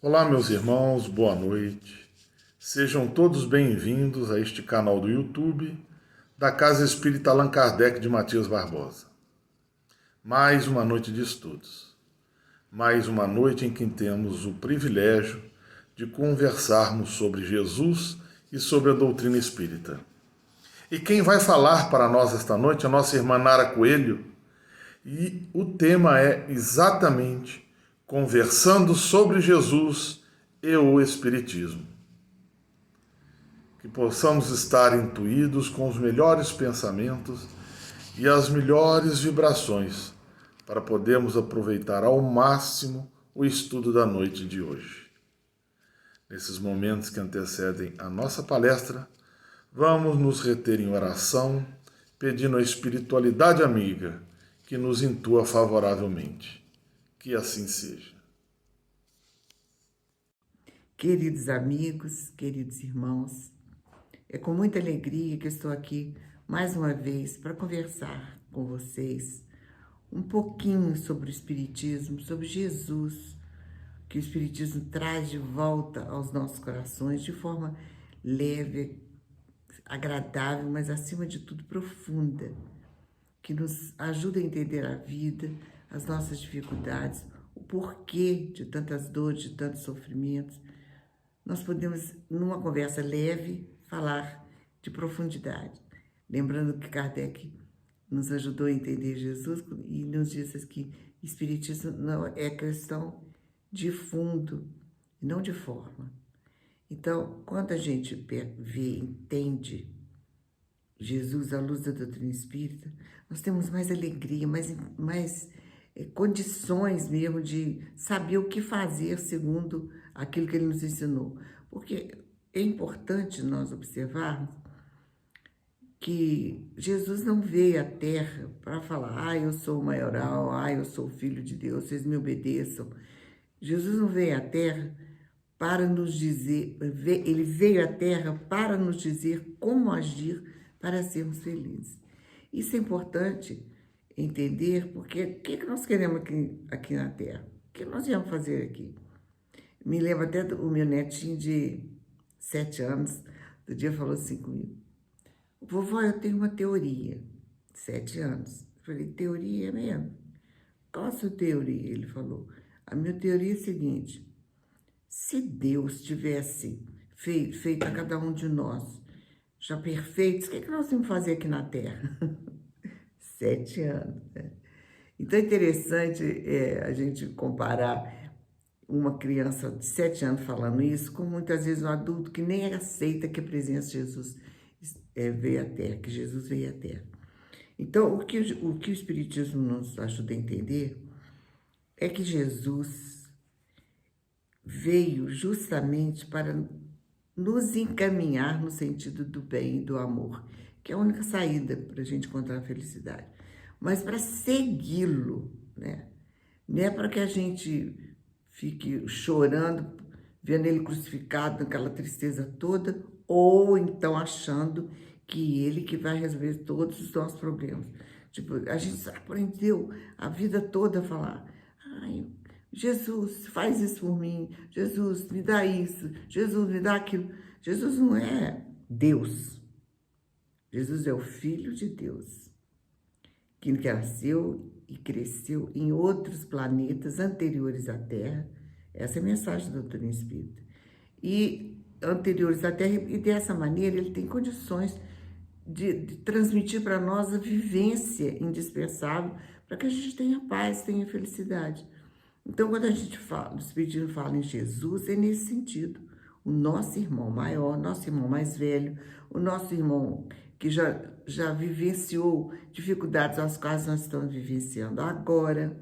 Olá, meus irmãos, boa noite. Sejam todos bem-vindos a este canal do YouTube da Casa Espírita Allan Kardec de Matias Barbosa. Mais uma noite de estudos. Mais uma noite em que temos o privilégio de conversarmos sobre Jesus e sobre a doutrina espírita. E quem vai falar para nós esta noite é a nossa irmã Nara Coelho, e o tema é exatamente Conversando sobre Jesus e o Espiritismo. Que possamos estar intuídos com os melhores pensamentos e as melhores vibrações para podermos aproveitar ao máximo o estudo da noite de hoje. Nesses momentos que antecedem a nossa palestra, vamos nos reter em oração, pedindo a espiritualidade amiga que nos intua favoravelmente. Que assim seja. Queridos amigos, queridos irmãos, é com muita alegria que eu estou aqui mais uma vez para conversar com vocês um pouquinho sobre o Espiritismo, sobre Jesus, que o Espiritismo traz de volta aos nossos corações de forma leve, agradável, mas acima de tudo profunda, que nos ajuda a entender a vida, as nossas dificuldades, o porquê de tantas dores, de tantos sofrimentos. Nós podemos, numa conversa leve, falar de profundidade. Lembrando que Kardec nos ajudou a entender Jesus e nos disse que Espiritismo não é questão de fundo, não de forma. Então, quando a gente vê, entende Jesus à luz da doutrina espírita, nós temos mais alegria, mais condições mesmo de saber o que fazer segundo aquilo que ele nos ensinou. Porque é importante nós observarmos que Jesus não veio à Terra para falar, eu sou o maioral, eu sou o filho de Deus, vocês me obedeçam. Jesus não veio à Terra para nos dizer, ele veio à Terra para nos dizer como agir para sermos felizes. Isso é importante entender, porque o que nós queremos aqui na Terra? O que nós viemos fazer aqui? Me lembro até do meu netinho de 7 anos, do dia falou assim comigo, vovó, eu tenho uma teoria, 7 anos. Eu falei, teoria mesmo? Qual a sua teoria? Ele falou, a minha teoria é a seguinte, se Deus tivesse feito a cada um de nós já perfeitos, o que nós temos que fazer aqui na Terra? 7 anos, né? Então é interessante a gente comparar uma criança de 7 anos falando isso com muitas vezes um adulto que nem aceita que a presença de Jesus veio à Terra, que Jesus veio à Terra. Então, o que o Espiritismo nos ajuda a entender é que Jesus veio justamente para nos encaminhar no sentido do bem e do amor, que é a única saída para a gente encontrar a felicidade. Mas para segui-lo, né? Não é para que a gente fique chorando, vendo ele crucificado, naquela tristeza toda, ou então achando que ele que vai resolver todos os nossos problemas. Tipo, a gente aprendeu a vida toda a falar, ai, Jesus, faz isso por mim. Jesus, me dá isso. Jesus, me dá aquilo. Jesus não é Deus. Jesus é o Filho de Deus, que nasceu e cresceu em outros planetas anteriores à Terra. Essa é a mensagem da doutrina espírita. E anteriores à Terra, e dessa maneira ele tem condições de transmitir para nós a vivência indispensável para que a gente tenha paz, tenha felicidade. Então, quando a gente fala, o Espiritismo fala em Jesus, é nesse sentido. O nosso irmão maior, nosso irmão mais velho, o nosso irmão que já vivenciou dificuldades às quais nós estamos vivenciando agora,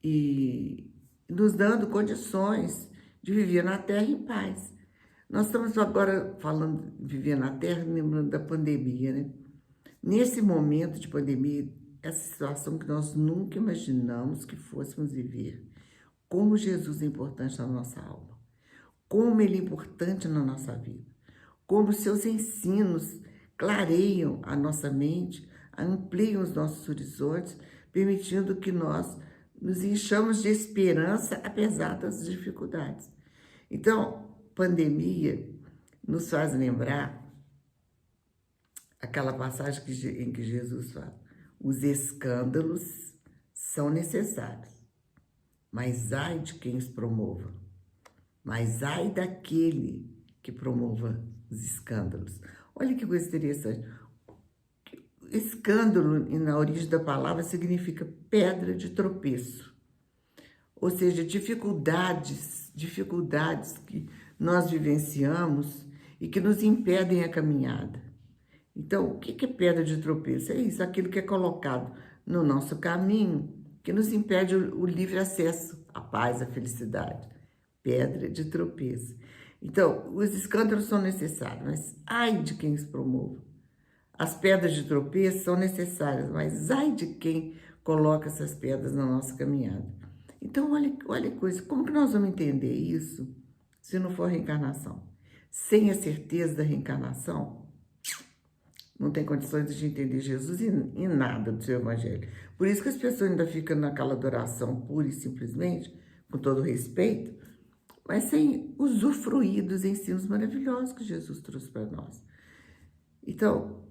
e nos dando condições de viver na Terra em paz. Nós estamos agora falando de viver na Terra, lembrando da pandemia, né? Nesse momento de pandemia, essa situação que nós nunca imaginamos que fôssemos viver. Como Jesus é importante na nossa alma. Como ele é importante na nossa vida. Como seus ensinos clareiam a nossa mente, ampliam os nossos horizontes, permitindo que nós nos enchamos de esperança apesar das dificuldades. Então, pandemia nos faz lembrar aquela passagem em que Jesus fala: os escândalos são necessários, mas ai de quem os promova, mas ai daquele que promova os escândalos. Olha que coisa interessante. Escândalo, na origem da palavra, significa pedra de tropeço. Ou seja, dificuldades que nós vivenciamos e que nos impedem a caminhada. Então, o que é pedra de tropeço? É isso, aquilo que é colocado no nosso caminho, que nos impede o livre acesso à paz, à felicidade. Pedra de tropeço. Então, os escândalos são necessários, mas ai de quem os promova. As pedras de tropeço são necessárias, mas ai de quem coloca essas pedras na nossa caminhada. Então, olha a coisa, como que nós vamos entender isso se não for reencarnação? Sem a certeza da reencarnação, não tem condições de entender Jesus e nada do seu evangelho. Por isso que as pessoas ainda ficam naquela adoração pura e simplesmente, com todo respeito, mas sem usufruir dos ensinos maravilhosos que Jesus trouxe para nós. Então,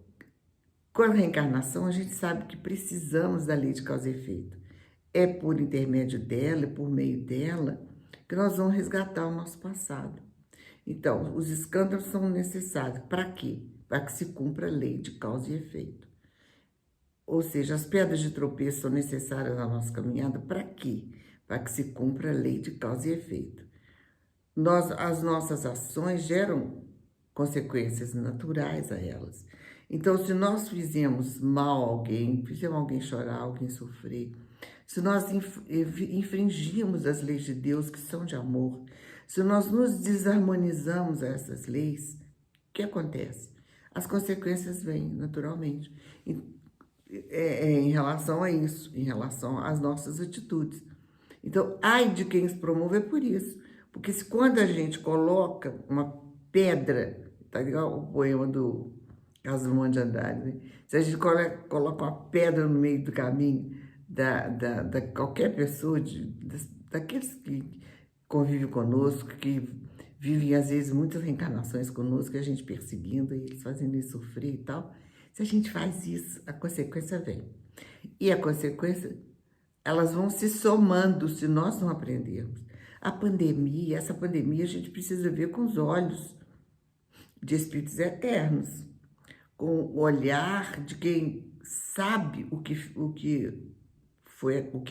com a reencarnação, a gente sabe que precisamos da lei de causa e efeito. É por intermédio dela, é por meio dela, que nós vamos resgatar o nosso passado. Então, os escândalos são necessários. Para quê? Para que se cumpra a lei de causa e efeito. Ou seja, as pedras de tropeço são necessárias na nossa caminhada. Para quê? Para que se cumpra a lei de causa e efeito. As nossas ações geram consequências naturais a elas. Então, se nós fizemos mal a alguém, fizemos alguém chorar, alguém sofrer, se nós infringimos as leis de Deus, que são de amor, se nós nos desarmonizamos a essas leis, o que acontece? As consequências vêm naturalmente em relação a isso, em relação às nossas atitudes. Então, ai de quem os promove é por isso. Porque quando a gente coloca uma pedra, tá igual o poema do Carlos Drummond de Andrade, né? Se a gente coloca uma pedra no meio do caminho da qualquer pessoa, daqueles que convivem conosco, que vivem às vezes muitas reencarnações conosco, a gente perseguindo, eles fazendo eles sofrer e tal, se a gente faz isso, a consequência vem. E a consequência, elas vão se somando se nós não aprendermos. Essa pandemia a gente precisa ver com os olhos de espíritos eternos, com o olhar de quem sabe o que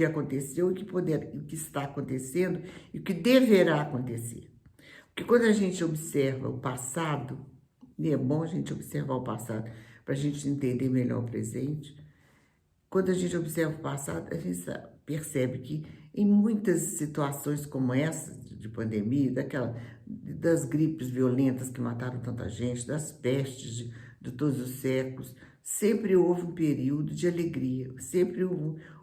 aconteceu, o que está acontecendo e o que deverá acontecer. Porque quando a gente observa o passado, e é bom a gente observar o passado para a gente entender melhor o presente, quando a gente observa o passado, a gente percebe que em muitas situações como essa de pandemia, das gripes violentas que mataram tanta gente, das pestes de todos os séculos, sempre houve um período de alegria, sempre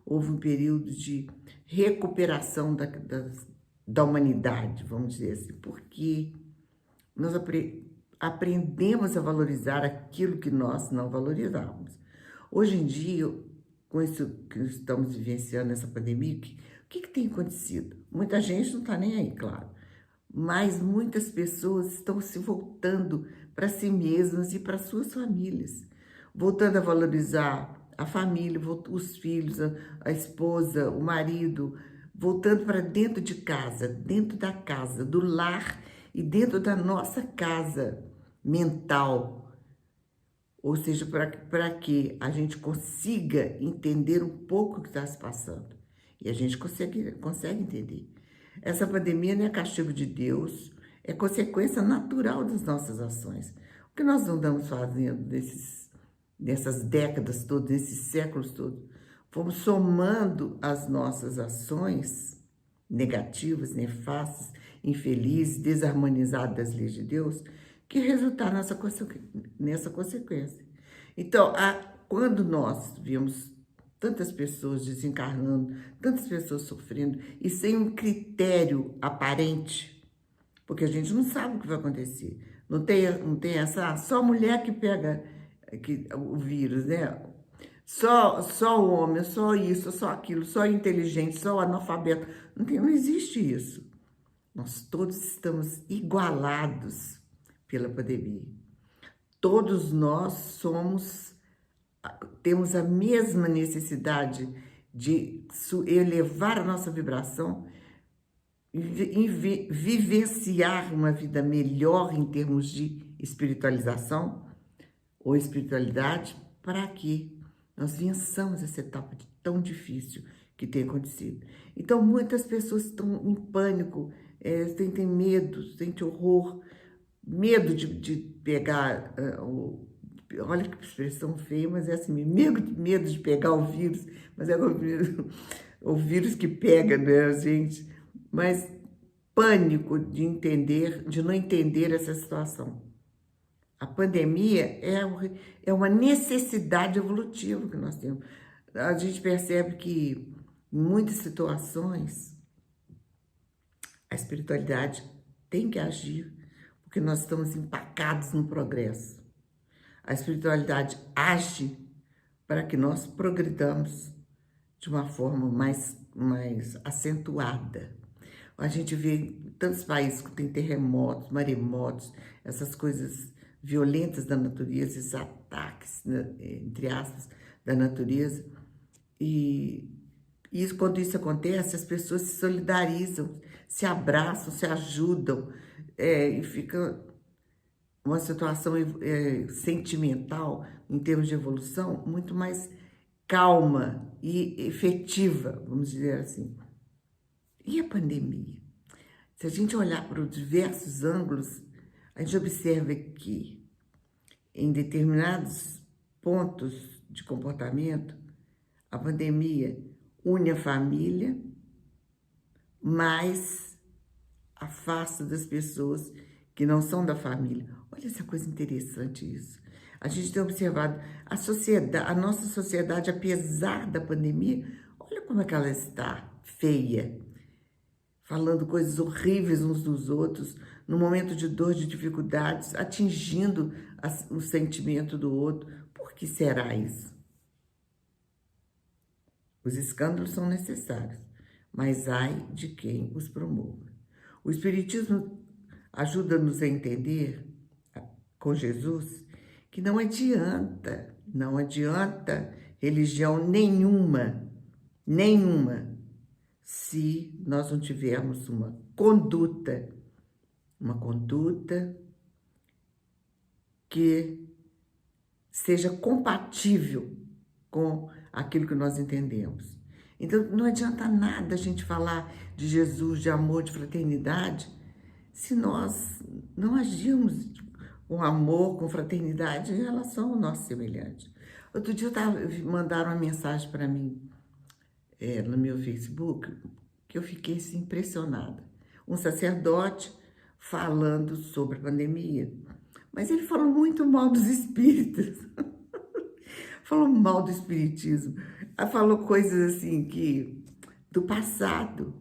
houve um período de recuperação da humanidade, vamos dizer assim, porque nós aprendemos a valorizar aquilo que nós não valorizávamos. Hoje em dia, com isso que estamos vivenciando nessa pandemia, o que tem acontecido? Muita gente não está nem aí, claro, mas muitas pessoas estão se voltando para si mesmas e para suas famílias, voltando a valorizar a família, os filhos, a esposa, o marido, voltando para dentro de casa, dentro da casa, do lar e dentro da nossa casa mental. Ou seja, para que a gente consiga entender um pouco o que está se passando. E a gente consegue entender. Essa pandemia não é castigo de Deus, é consequência natural das nossas ações. O que nós andamos fazendo nessas décadas todas, nesses séculos todos? Fomos somando as nossas ações negativas, nefastas, infelizes, desarmonizadas das leis de Deus, que resultaram nessa consequência. Então, quando nós vimos tantas pessoas desencarnando, tantas pessoas sofrendo, e sem um critério aparente, porque a gente não sabe o que vai acontecer. Não tem essa, só a mulher que pega o vírus, né? só o homem, só isso, só aquilo, só inteligente, só o analfabeto. Não existe isso. Nós todos estamos igualados pela pandemia. Todos nós temos a mesma necessidade de elevar a nossa vibração e vivenciar uma vida melhor em termos de espiritualização ou espiritualidade, para que nós vençamos essa etapa tão difícil que tem acontecido. Então, muitas pessoas estão em pânico, sentem medo, sentem horror, medo de pegar, olha que expressão feia, mas é assim, medo de pegar o vírus, mas é o vírus que pega, né, gente? Mas pânico de não entender essa situação. A pandemia é uma necessidade evolutiva que nós temos. A gente percebe que, em muitas situações, a espiritualidade tem que agir, porque nós estamos empacados no progresso. A espiritualidade age para que nós progridamos de uma forma mais acentuada. A gente vê tantos países que tem terremotos, maremotos, essas coisas violentas da natureza, esses ataques, né, entre aspas, da natureza. E quando isso acontece, as pessoas se solidarizam, se abraçam, se ajudam, e fica uma situação sentimental, em termos de evolução, muito mais calma e efetiva, vamos dizer assim. E a pandemia? Se a gente olhar para os diversos ângulos, a gente observa que, em determinados pontos de comportamento, a pandemia une a família, mas afasta das pessoas que não são da família. Olha essa coisa interessante isso. A gente tem observado a nossa sociedade, apesar da pandemia, olha como é que ela está feia, falando coisas horríveis uns dos outros, no momento de dor, de dificuldades, atingindo o sentimento do outro. Por que será isso? Os escândalos são necessários, mas ai de quem os promova. O Espiritismo ajuda-nos a entender, com Jesus, que não adianta religião nenhuma, se nós não tivermos uma conduta que seja compatível com aquilo que nós entendemos. Então, não adianta nada a gente falar de Jesus, de amor, de fraternidade, se nós não agirmos com amor, com fraternidade em relação ao nosso semelhante. Outro dia mandaram uma mensagem para mim no meu Facebook, que eu fiquei assim, impressionada. Um sacerdote falando sobre a pandemia, mas ele falou muito mal dos espíritas. Falou mal do espiritismo. Falou coisas assim do passado,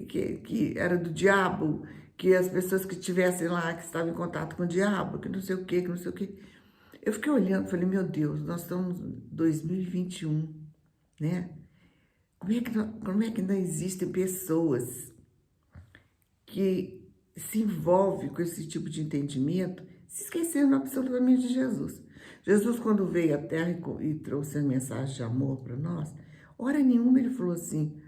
que era do diabo, que as pessoas que estivessem lá, que estavam em contato com o diabo, que não sei o quê, que não sei o quê. Eu fiquei olhando, falei, meu Deus, nós estamos em 2021, né? Como é que ainda existem pessoas que se envolvem com esse tipo de entendimento, se esquecendo absolutamente de Jesus? Jesus, quando veio à Terra e trouxe a mensagem de amor para nós, hora nenhuma ele falou assim,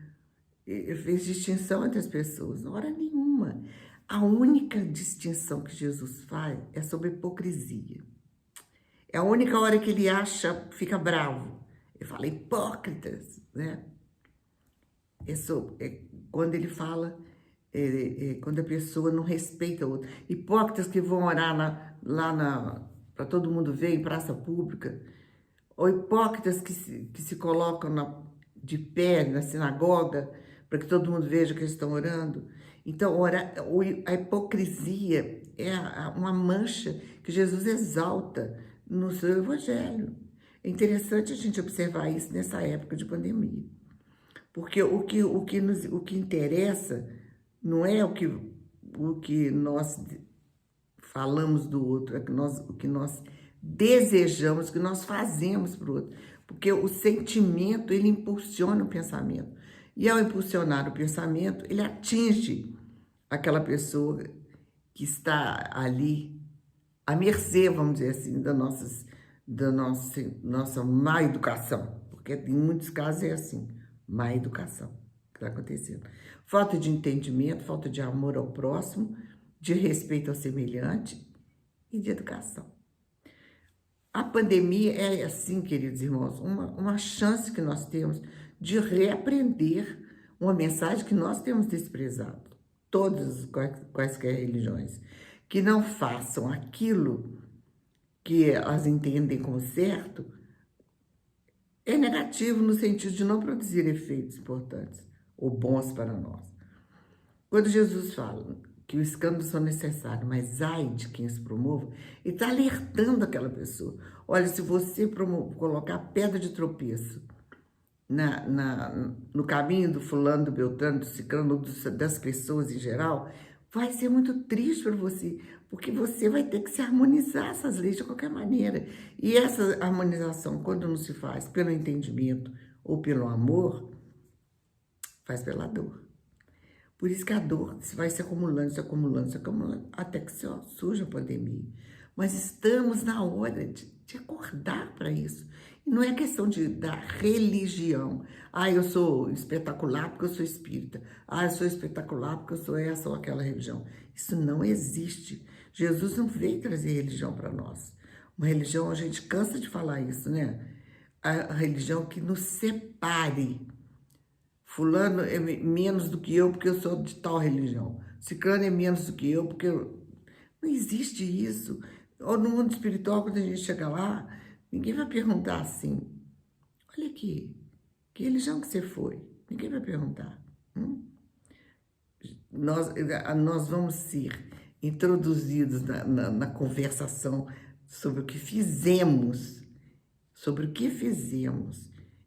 ele fez distinção entre as pessoas, hora nenhuma. A única distinção que Jesus faz é sobre hipocrisia. É a única hora que ele fica bravo. Ele fala hipócritas, né? Quando ele fala, quando a pessoa não respeita o outro. Hipócritas que vão orar para todo mundo ver em praça pública, ou hipócritas que se colocam de pé na sinagoga para que todo mundo veja que eles estão orando. Então, a hipocrisia é uma mancha que Jesus exalta no seu evangelho. É interessante a gente observar isso nessa época de pandemia. Porque o que interessa não é o que nós falamos do outro, é o que nós desejamos, o que nós fazemos para o outro. Porque o sentimento, ele impulsiona o pensamento. E ao impulsionar o pensamento, ele atinge aquela pessoa que está ali à mercê, vamos dizer assim, da nossa má educação. Porque em muitos casos é assim, má educação que está acontecendo. Falta de entendimento, falta de amor ao próximo, de respeito ao semelhante e de educação. A pandemia é assim, queridos irmãos, uma chance que nós temos de reaprender uma mensagem que nós temos desprezado. Todas, quaisquer religiões, que não façam aquilo que as entendem como certo, é negativo no sentido de não produzir efeitos importantes ou bons para nós. Quando Jesus fala que os escândalos são necessários, mas ai de quem os promova, ele está alertando aquela pessoa. Olha, se você colocar pedra de tropeço no caminho do fulano, do beltrano, do ciclano, das pessoas em geral, vai ser muito triste para você, porque você vai ter que se harmonizar essas leis de qualquer maneira. E essa harmonização, quando não se faz pelo entendimento ou pelo amor, faz pela dor. Por isso que a dor vai se acumulando, se acumulando, se acumulando, até que surja a pandemia. Mas estamos na hora de acordar para isso. E não é questão da religião. Ah, eu sou espetacular porque eu sou espírita. Ah, eu sou espetacular porque eu sou essa ou aquela religião. Isso não existe. Jesus não veio trazer religião para nós. Uma religião, a gente cansa de falar isso, né? A religião que nos separe. Fulano é menos do que eu porque eu sou de tal religião. Ciclano é menos do que eu porque eu... Não existe isso. Ou no mundo espiritual, quando a gente chega lá, ninguém vai perguntar assim, olha aqui, que religião que você foi? Ninguém vai perguntar. Nós vamos ser introduzidos na conversação sobre o que fizemos,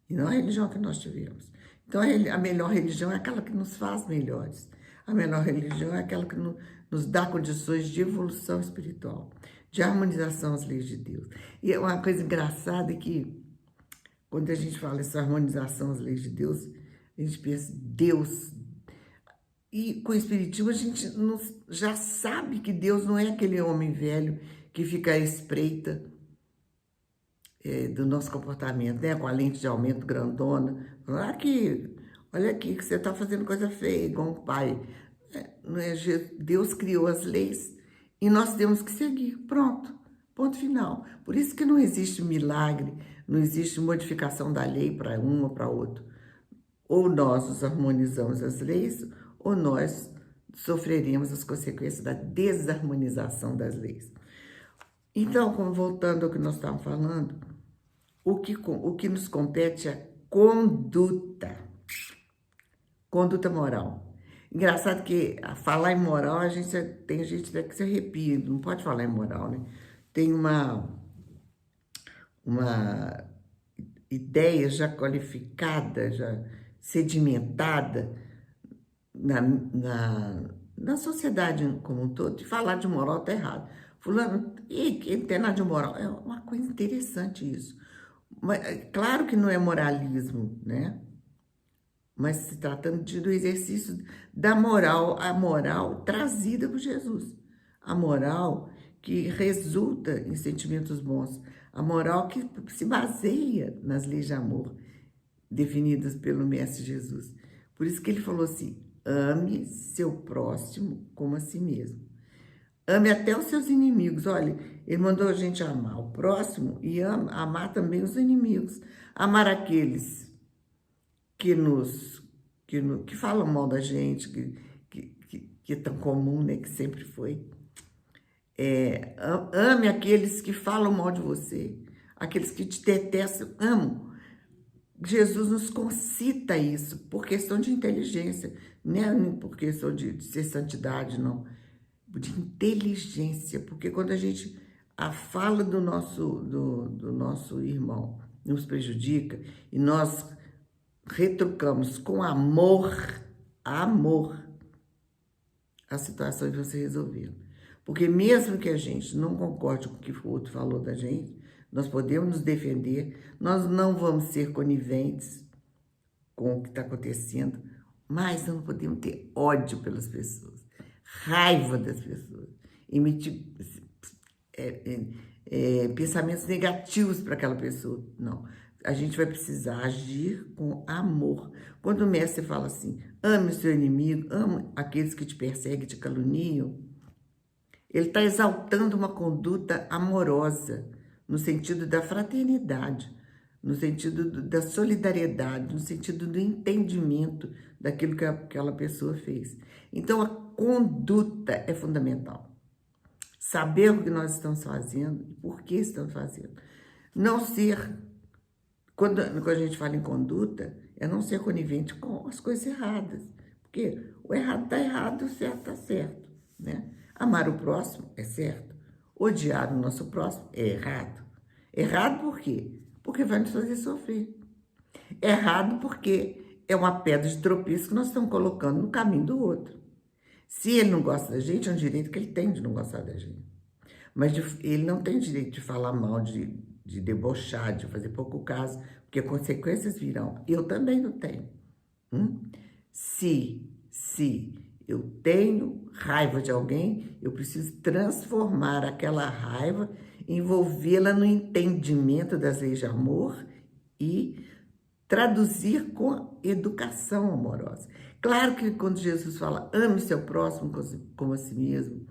e não a religião que nós tivemos. Então, a melhor religião é aquela que nos faz melhores. A melhor religião é aquela que nos dá condições de evolução espiritual, de harmonização às leis de Deus. E uma coisa engraçada é que, quando a gente fala essa harmonização às leis de Deus, a gente pensa, Deus. E com o Espiritismo, a gente já sabe que Deus não é aquele homem velho que fica à espreita do nosso comportamento, né? Com a lente de aumento grandona. Olha aqui, que você está fazendo coisa feia, igual um pai. Não é, Deus criou as leis e nós temos que seguir. Pronto, ponto final. Por isso que não existe milagre, não existe modificação da lei para um ou para outro. Ou nós nos harmonizamos as leis, ou nós sofreremos as consequências da desarmonização das leis. Então, voltando ao que nós estávamos falando, o que nos compete é conduta moral. Engraçado que falar em moral, tem gente que se arrepia, não pode falar em moral, né? Tem uma ideia já qualificada, já sedimentada na sociedade como um todo, de falar de moral está errado. Fulano, e não tem nada de moral. É uma coisa interessante isso. Mas, claro que não é moralismo, né? Mas se tratando do exercício da moral, a moral trazida por Jesus. A moral que resulta em sentimentos bons. A moral que se baseia nas leis de amor definidas pelo Mestre Jesus. Por isso que ele falou assim, ame seu próximo como a si mesmo. Ame até os seus inimigos. Olha, ele mandou a gente amar o próximo e amar também os inimigos. Amar aqueles que falam mal da gente, que é tão comum, né, que sempre foi. Ame aqueles que falam mal de você, aqueles que te detestam, amam. Jesus nos concita isso por questão de inteligência, não é por questão de ser santidade, não. De inteligência, porque quando a gente fala do nosso irmão nos prejudica e nós retrucamos com amor, as situações vão se resolvendo. Porque mesmo que a gente não concorde com o que o outro falou da gente, nós podemos nos defender, nós não vamos ser coniventes com o que está acontecendo, mas não podemos ter ódio pelas pessoas, raiva das pessoas, emitir pensamentos negativos para aquela pessoa. Não. A gente vai precisar agir com amor. Quando o mestre fala assim, ame o seu inimigo, ame aqueles que te perseguem, te caluniam, ele está exaltando uma conduta amorosa, no sentido da fraternidade, no sentido da solidariedade, no sentido do entendimento daquilo que aquela pessoa fez. Então, a conduta é fundamental. Saber o que nós estamos fazendo e por que estamos fazendo. Não ser, quando a gente fala em conduta, é não ser conivente com as coisas erradas. Porque o errado está errado, o certo está certo, né? Amar o próximo é certo. Odiar o nosso próximo é errado. Errado por quê? Porque vai nos fazer sofrer. Errado porque é uma pedra de tropeço que nós estamos colocando no caminho do outro. Se ele não gosta da gente, é um direito que ele tem de não gostar da gente. Mas ele não tem direito de falar mal, de debochar, de fazer pouco caso, porque consequências virão. Eu também não tenho. Se eu tenho raiva de alguém, eu preciso transformar aquela raiva, envolvê-la no entendimento das leis de amor e traduzir com educação amorosa. Claro que quando Jesus fala, ame seu próximo como a si mesmo,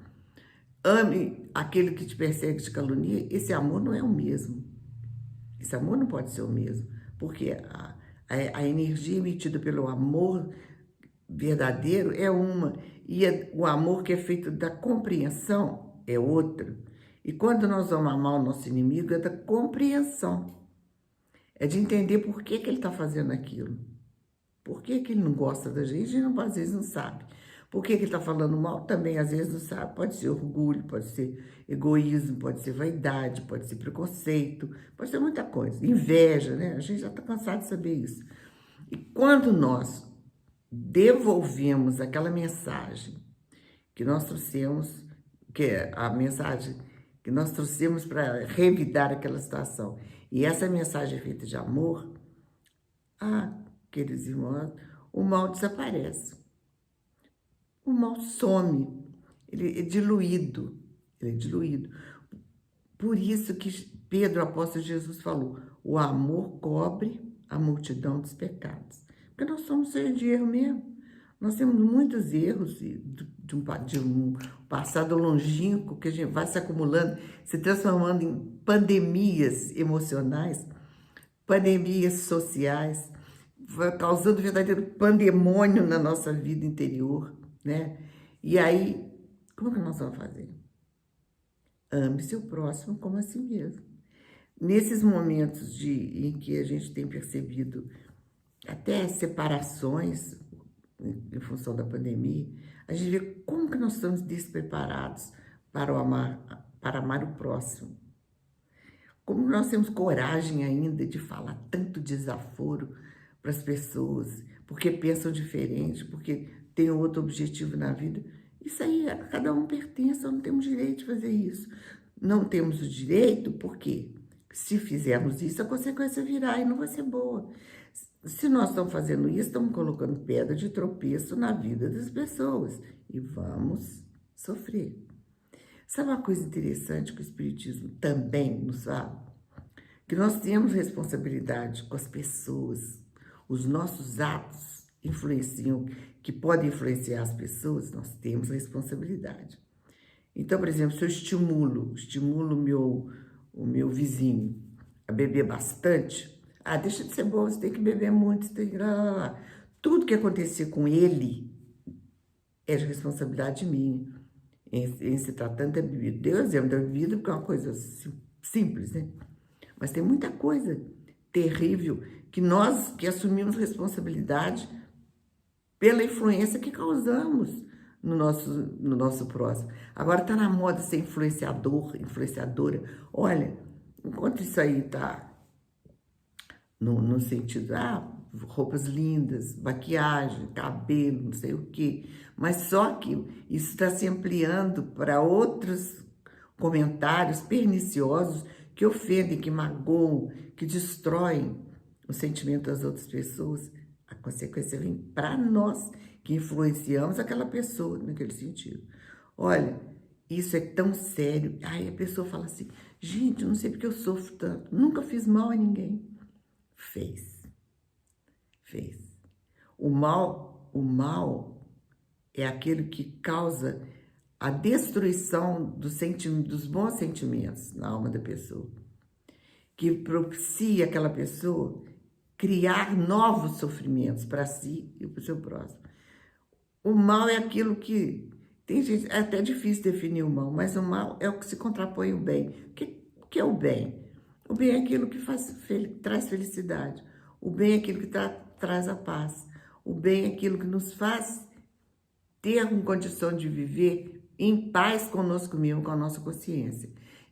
ame aquele que te persegue, te calunia, esse amor não é o mesmo. Esse amor não pode ser o mesmo, porque a energia emitida pelo amor verdadeiro é uma, e o amor que é feito da compreensão é outra. E quando nós vamos amar o nosso inimigo, é da compreensão. É de entender por que ele está fazendo aquilo. Por que ele não gosta da gente e às vezes não sabe. Por que ele está falando mal também às vezes não sabe. Pode ser orgulho, pode ser egoísmo, pode ser vaidade, pode ser preconceito, pode ser muita coisa. Inveja, né? A gente já está cansado de saber isso. E quando nós devolvemos aquela mensagem que nós trouxemos, que é a mensagem que nós trouxemos para revidar aquela situação, e essa mensagem é feita de amor, queridos irmãos, o mal desaparece. O mal some, ele é diluído, Por isso que Pedro, apóstolo de Jesus, falou, o amor cobre a multidão dos pecados. Porque nós somos cheios de erro mesmo. Nós temos muitos erros de um passado longínquo que a gente vai se acumulando, se transformando em pandemias emocionais, pandemias sociais, vai causando um verdadeiro pandemônio na nossa vida interior, né? E aí, como que nós vamos fazer? Ame seu próximo como a si mesmo. Nesses momentos em que a gente tem percebido até separações em função da pandemia, a gente vê como que nós estamos despreparados para amar o próximo. Como nós temos coragem ainda de falar tanto desaforo para as pessoas, porque pensam diferente, porque tem outro objetivo na vida. Isso aí, a cada um pertence, nós não temos direito de fazer isso. Não temos o direito porque, se fizermos isso, a consequência virá e não vai ser boa. Se nós estamos fazendo isso, estamos colocando pedra de tropeço na vida das pessoas e vamos sofrer. Sabe uma coisa interessante que o Espiritismo também nos fala? Que nós temos responsabilidade com as pessoas, os nossos atos influenciam, que podem influenciar as pessoas, nós temos responsabilidade. Então, por exemplo, se eu estimulo o meu vizinho a beber bastante, deixa de ser bom, você tem que beber muito, você tem que... Tudo que acontecer com ele é de responsabilidade minha, em se tratando da bebida. Deu exemplo da bebida porque é uma coisa simples, né? Mas tem muita coisa terrível que nós que assumimos responsabilidade pela influência que causamos no nosso próximo. Agora está na moda ser influenciador, influenciadora. Olha, enquanto isso aí está no sentido, roupas lindas, maquiagem, cabelo, não sei o quê. Mas só que isso está se ampliando para outros comentários perniciosos que ofendem, que magoam, que destroem o sentimento das outras pessoas. A consequência vem para nós, que influenciamos aquela pessoa naquele sentido. Olha, isso é tão sério. Aí a pessoa fala assim, gente, eu não sei porque eu sofro tanto. Nunca fiz mal a ninguém. Fez. O mal é aquele que causa a destruição dos bons sentimentos na alma da pessoa, que propicia aquela pessoa criar novos sofrimentos para si e para o seu próximo. O mal é aquilo que... Tem gente, é até difícil definir o mal, mas o mal é o que se contrapõe ao bem. O que é o bem? O bem é aquilo que traz felicidade. O bem é aquilo que traz a paz. O bem é aquilo que nos faz ter uma condição de viver em paz conosco mesmo, com a nossa consciência.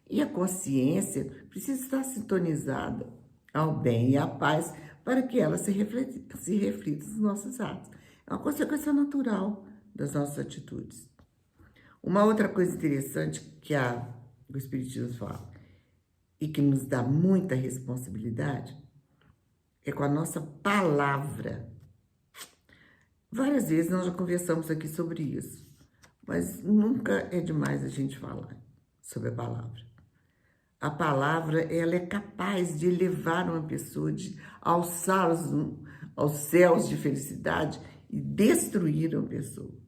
E a consciência precisa estar sintonizada ao bem e à paz para que ela se reflita nos nossos atos. É uma consequência natural das nossas atitudes. Uma outra coisa interessante que o Espiritismo fala e que nos dá muita responsabilidade é com a nossa palavra. Várias vezes nós já conversamos aqui sobre isso, mas nunca é demais a gente falar sobre a palavra. A palavra, ela é capaz de elevar uma pessoa, de alçar aos céus de felicidade e destruir uma pessoa.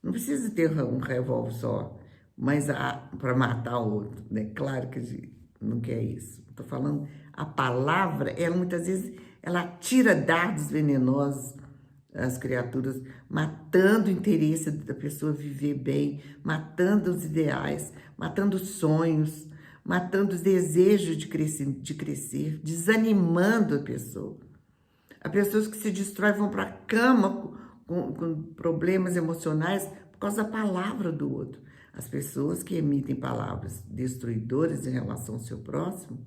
Não precisa ter um revólver só, mas para matar o outro, né? Claro que não quer isso. Estou falando, a palavra, ela muitas vezes, ela tira dardos venenosos às criaturas, matando o interesse da pessoa viver bem, matando os ideais, matando os sonhos, matando os desejos de crescer, desanimando a pessoa. Há pessoas que se destroem, vão para a cama com problemas emocionais por causa da palavra do outro. As pessoas que emitem palavras destruidoras em relação ao seu próximo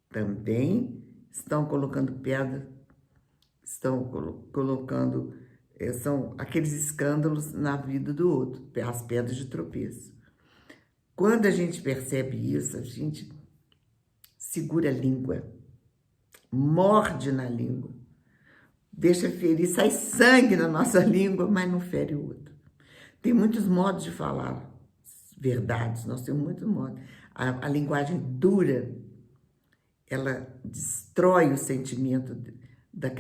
também estão colocando pedra, estão colocando, são aqueles escândalos na vida do outro, as pedras de tropeço. Quando a gente percebe isso, a gente segura a língua, morde na língua, deixa ferir, sai sangue na nossa língua, mas não fere o outro. Tem muitos modos de falar verdades, nós temos muitos modos. A linguagem dura, ela destrói o sentimento da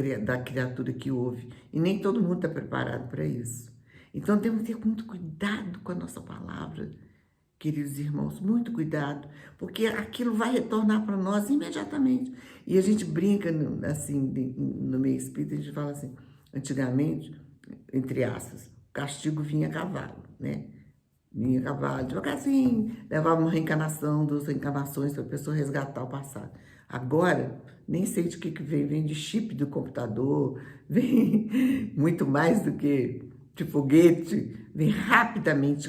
criatura que ouve, e nem todo mundo está preparado para isso. Então temos que ter muito cuidado com a nossa palavra, queridos irmãos, muito cuidado, porque aquilo vai retornar para nós imediatamente. E a gente brinca, assim, no meio espírita, a gente fala assim, antigamente, entre aspas, o castigo vinha a cavalo, né? Vinha a cavalo, devagarzinho, levava uma reencarnação, 2 reencarnações para a pessoa resgatar o passado. Agora, nem sei de que vem de chip do computador, vem muito mais do que de foguete, vem rapidamente.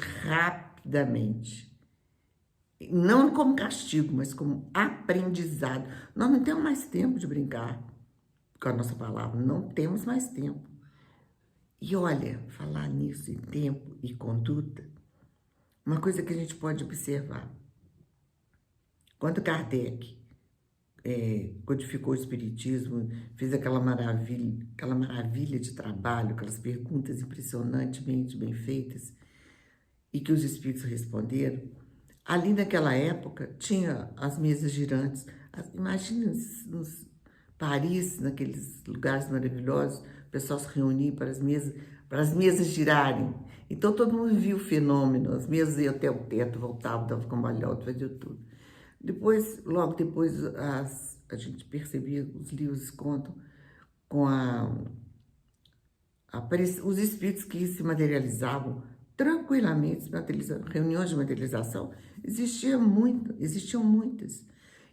Não como castigo, mas como aprendizado. Nós não temos mais tempo de brincar com a nossa palavra, não temos mais tempo. E olha, falar nisso em tempo e conduta, uma coisa que a gente pode observar. Quando Kardec codificou o Espiritismo, fez aquela maravilha de trabalho, aquelas perguntas impressionantemente bem feitas, e que os espíritos responderam, ali naquela época tinha as mesas girantes. Imagina nos Paris, naqueles lugares maravilhosos, o pessoal se reunia para as mesas girarem. Então todo mundo viu o fenômeno, as mesas iam até o teto, voltavam, davam cambalhota, fazia tudo. Depois, logo depois, a gente percebia, os livros contam, com os espíritos que se materializavam tranquilamente, reuniões de materialização, existiam muitas.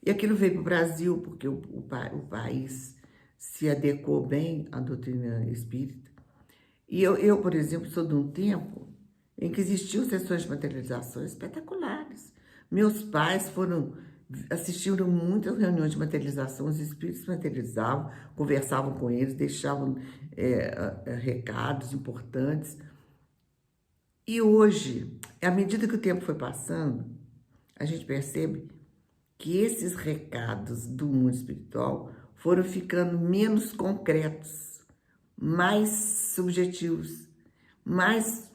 E aquilo veio para o Brasil, porque o país se adequou bem à doutrina espírita. E eu, por exemplo, sou de um tempo em que existiam sessões de materialização espetaculares. Meus pais foram assistiram muitas reuniões de materialização, os espíritos materializavam, conversavam com eles, deixavam recados importantes. E hoje, à medida que o tempo foi passando, a gente percebe que esses recados do mundo espiritual foram ficando menos concretos, mais subjetivos, mais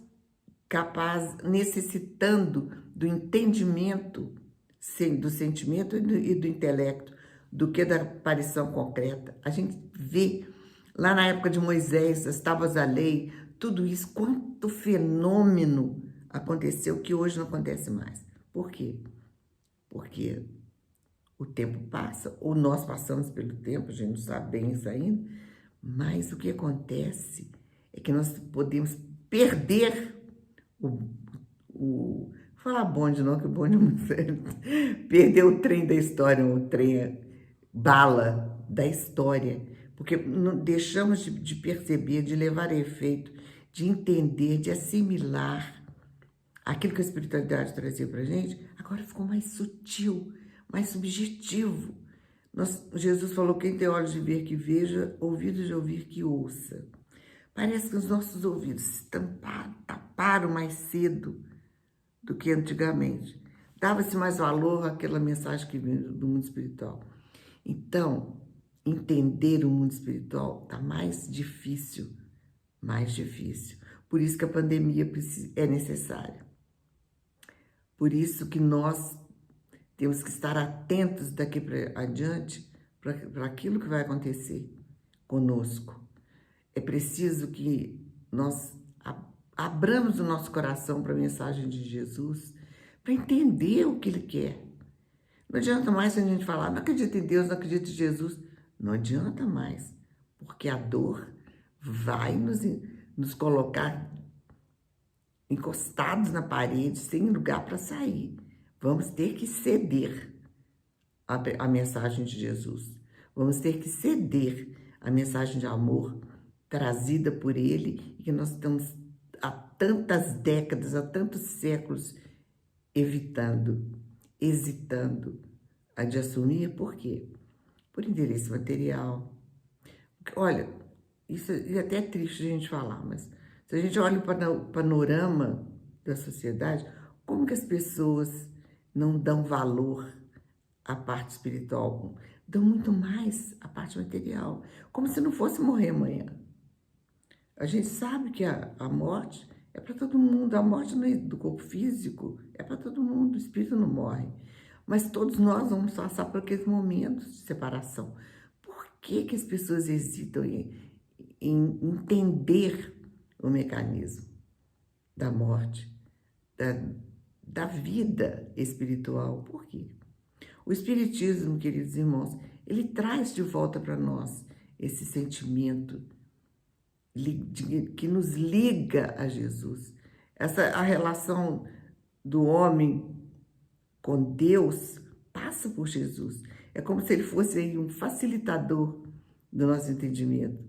capazes, necessitando do entendimento, do sentimento e do intelecto, do que da aparição concreta. A gente vê, lá na época de Moisés, as tábuas da lei, tudo isso, quanto fenômeno aconteceu que hoje não acontece mais. Por quê? Porque o tempo passa, ou nós passamos pelo tempo, a gente não sabe bem isso ainda, mas o que acontece é que nós podemos perder falar bonde não, que o bonde é muito sério, perder o trem da história, o trem bala da história, porque não deixamos de perceber, de levar a efeito, de entender, de assimilar aquilo que a espiritualidade trazia para a gente, agora ficou mais sutil, mais subjetivo. Jesus falou, quem tem olhos de ver que veja, ouvidos de ouvir que ouça. Parece que os nossos ouvidos se taparam mais cedo do que antigamente. Dava-se mais valor àquela mensagem que vinha do mundo espiritual. Então, entender o mundo espiritual está mais difícil, mais difícil. Por isso que a pandemia é necessária. Por isso que nós temos que estar atentos daqui para adiante para aquilo que vai acontecer conosco. É preciso que nós abramos o nosso coração para a mensagem de Jesus, para entender o que Ele quer. Não adianta mais a gente falar, não acredito em Deus, não acredito em Jesus. Não adianta mais, porque a dor vai nos colocar encostados na parede, sem lugar para sair. Vamos ter que ceder a mensagem de Jesus. Vamos ter que ceder a mensagem de amor trazida por Ele e que nós estamos há tantas décadas, há tantos séculos evitando, hesitando a de assumir. Por quê? Por interesse material. Olha, isso é até triste a gente falar, mas se a gente olha para o panorama da sociedade, como que as pessoas não dão valor à parte espiritual? Dão muito mais à parte material, como se não fosse morrer amanhã. A gente sabe que a morte é para todo mundo, a morte não é do corpo físico, é para todo mundo, o espírito não morre. Mas todos nós vamos passar por aqueles momentos de separação. Por que as pessoas hesitam em entender o mecanismo da morte, da vida espiritual? Por quê? O Espiritismo, queridos irmãos, ele traz de volta para nós esse sentimento que nos liga a Jesus. A relação do homem com Deus passa por Jesus. É como se ele fosse aí um facilitador do nosso entendimento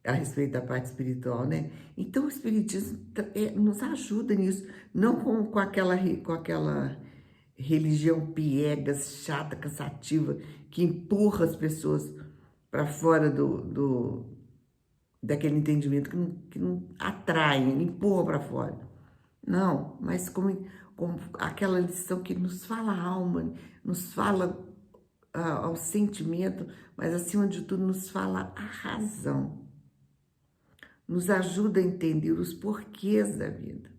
a respeito da parte espiritual, né? Então o Espiritismo nos ajuda nisso, não com aquela religião piegas, chata, cansativa, que empurra as pessoas para fora daquele entendimento, que não atrai, empurra para fora. Não, mas como aquela lição que nos fala a alma, nos fala ao sentimento, mas acima de tudo nos fala a razão. Nos ajuda a entender os porquês da vida.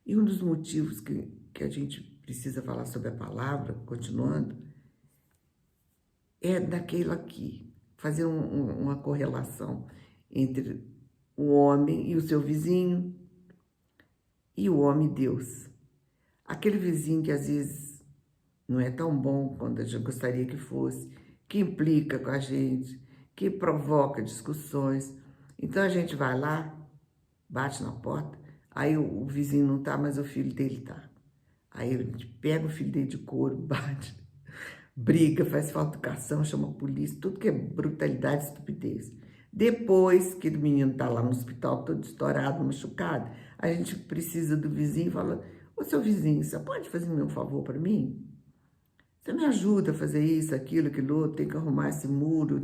E um dos motivos que a gente precisa falar sobre a palavra, continuando, é daquilo aqui, fazer uma correlação entre o homem e o seu vizinho e o homem e Deus. Aquele vizinho que às vezes não é tão bom quanto a gente gostaria que fosse, que implica com a gente, que provoca discussões. Então a gente vai lá, bate na porta, aí o vizinho não tá, mas o filho dele tá. Aí a gente pega o filho dele de couro, bate, briga, faz falta de educação, chama a polícia, tudo que é brutalidade e estupidez. Depois que o menino tá lá no hospital todo estourado, machucado, a gente precisa do vizinho e fala, ô seu vizinho, você pode fazer um favor para mim? Você me ajuda a fazer isso, aquilo outro, tem que arrumar esse muro,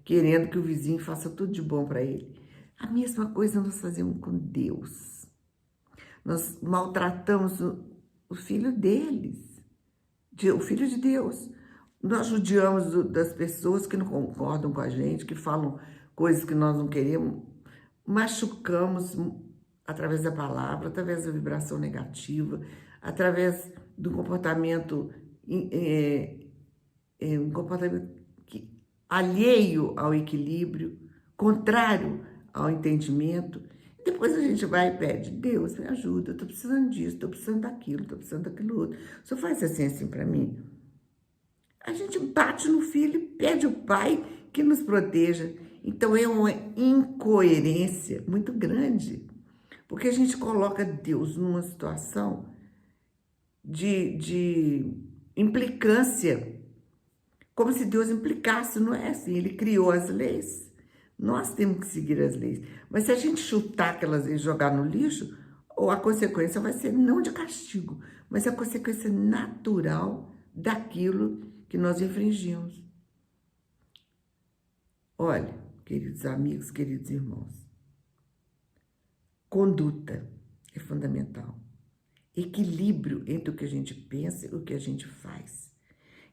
querendo que o vizinho faça tudo de bom para ele. A mesma coisa nós fazemos com Deus. Nós maltratamos o filho deles, o filho de Deus. Nós judiamos das pessoas que não concordam com a gente, que falam coisas que nós não queremos, machucamos através da palavra, através da vibração negativa, através do comportamento, um comportamento alheio ao equilíbrio, contrário ao entendimento. Depois a gente vai e pede, Deus, me ajuda, eu estou precisando disso, estou precisando daquilo, estou precisando daquilo outro. O senhor faz assim para mim? A gente bate no filho e pede ao Pai que nos proteja. Então é uma incoerência muito grande, porque a gente coloca Deus numa situação de implicância, como se Deus implicasse, não é assim, ele criou as leis, nós temos que seguir as leis, mas se a gente chutar aquelas leis e jogar no lixo, ou a consequência vai ser não de castigo, mas a consequência natural daquilo que nós infringimos. Olha, queridos amigos, queridos irmãos, conduta é fundamental. Equilíbrio entre o que a gente pensa e o que a gente faz.